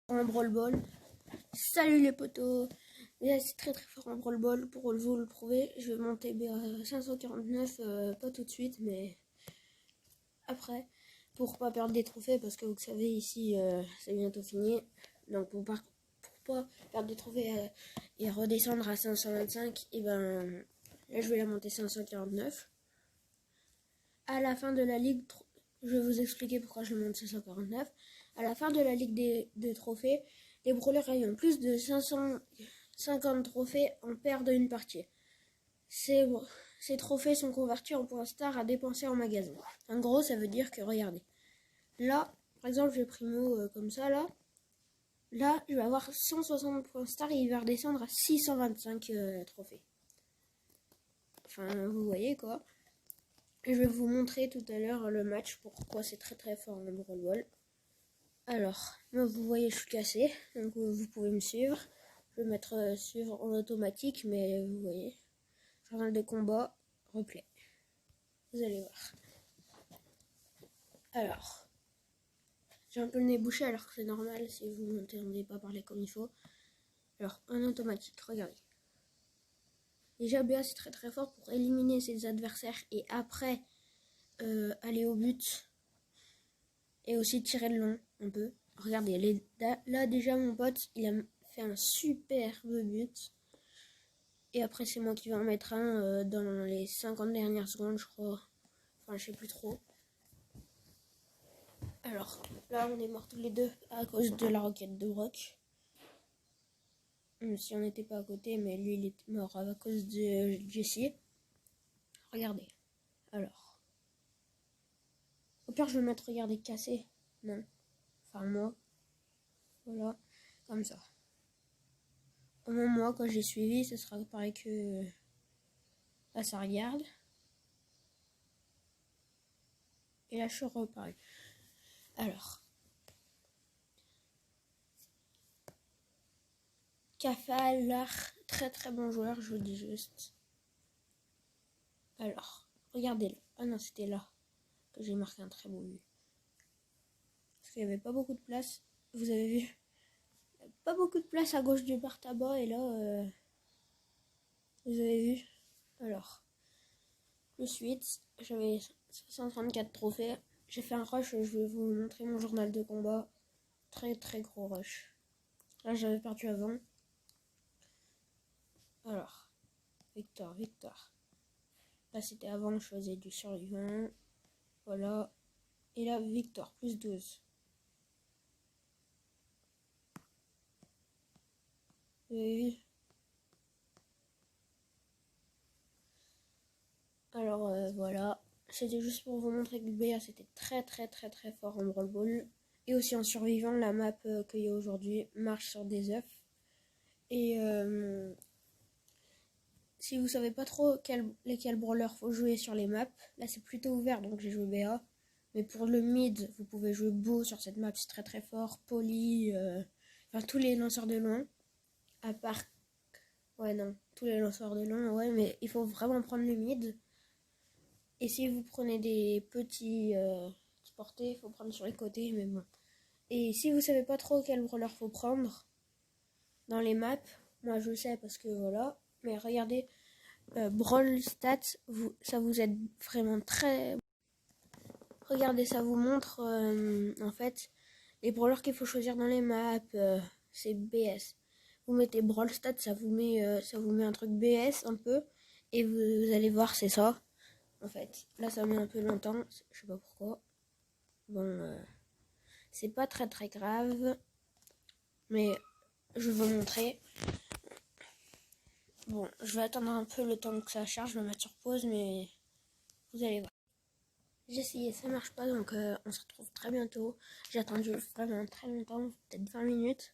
en Brawl Ball. Salut les potos. Là c'est très fort en Brawl Ball. Pour vous le prouver, je vais monter à 549, pas tout de suite mais après, pour pas perdre des trophées, parce que vous savez ici c'est bientôt fini. Donc pour pas perdre des trophées et redescendre à 525, et ben là je vais la monter 549. À la fin de la ligue, je vais vous expliquer pourquoi je monte 549. À la fin de la ligue des trophées, les brawlers ayant plus de 550 trophées en perdent une partie. Ces trophées sont convertis en points stars à dépenser en magasin. En gros, ça veut dire que, regardez, là, par exemple, j'ai pris mot comme ça, là, je vais avoir 160 points stars et il va redescendre à 625 trophées. Enfin, vous voyez quoi. Je vais vous montrer tout à l'heure le match, pourquoi c'est très fort en Brawl Ball. Alors, moi vous voyez je suis cassé, donc vous pouvez me suivre. Je vais mettre suivre en automatique, mais vous voyez, journal de combat, replay. Vous allez voir. Alors, j'ai un peu le nez bouché alors que c'est normal si vous m'entendez pas parler comme il faut. Alors, en automatique, regardez. Déjà BA c'est très fort pour éliminer ses adversaires et après aller au but et aussi tirer de long un peu. Regardez, là déjà mon pote il a fait un superbe but et après c'est moi qui vais en mettre un dans les 50 dernières secondes je crois, enfin je sais plus trop. Alors là on est morts tous les deux à cause de la roquette de Brock, même si on n'était pas à côté, mais lui il est mort à cause de Jessie. Regardez, alors au pire je vais mettre, regardez, cassé, non, enfin moi, voilà, comme ça. Au moins moi quand j'ai suivi ce sera pareil que là ça regarde et là je suis reparu. Alors Cafalard, très bon joueur, je vous dis juste. Alors regardez là, ah non c'était là que j'ai marqué un très beau but parce qu'il n'y avait pas beaucoup de place, vous avez vu, pas beaucoup de place à gauche du bar tabac et là vous avez vu. Alors le suite, j'avais 134 trophées, j'ai fait un rush, je vais vous montrer mon journal de combat, très gros rush. Là j'avais perdu avant. Alors victoire, là c'était avant, je faisais du survivant, voilà, et là victoire plus 12. Et alors voilà, c'était juste pour vous montrer que BA c'était très fort en Brawl Ball. Et aussi en survivant, la map qu'il y a aujourd'hui marche sur des œufs. Et si vous savez pas trop lesquels brawlers faut jouer sur les maps, là c'est plutôt ouvert donc j'ai joué BA. Mais pour le mid, vous pouvez jouer Beau sur cette map, c'est très fort. Poli, enfin tous les lanceurs de loin. À part, ouais non, tous les lanceurs de loin, ouais, mais il faut vraiment prendre le mid. Et si vous prenez des petits portés, il faut prendre sur les côtés, mais bon. Et si vous savez pas trop quel brawler faut prendre dans les maps, moi je sais parce que voilà, mais regardez, Brawl Stats, ça vous aide vraiment très. Regardez, ça vous montre en fait les brawlers qu'il faut choisir dans les maps, c'est BS. Vous mettez Brawl Stats, ça vous met un truc BS un peu, et vous allez voir, c'est ça. En fait, là ça met un peu longtemps, je sais pas pourquoi. Bon, c'est pas très grave, mais je vais vous montrer. Bon, je vais attendre un peu le temps que ça charge, je vais mettre sur pause, mais vous allez voir. J'ai essayé, ça marche pas, donc on se retrouve très bientôt. J'ai attendu vraiment très longtemps, peut-être 20 minutes,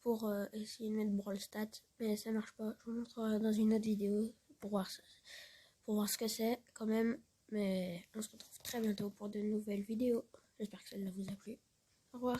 pour essayer de mettre Brawl Stats, mais ça marche pas. Je vous montre dans une autre vidéo pour voir ce que c'est quand même. Mais on se retrouve très bientôt pour de nouvelles vidéos. J'espère que celle-là vous a plu. Au revoir.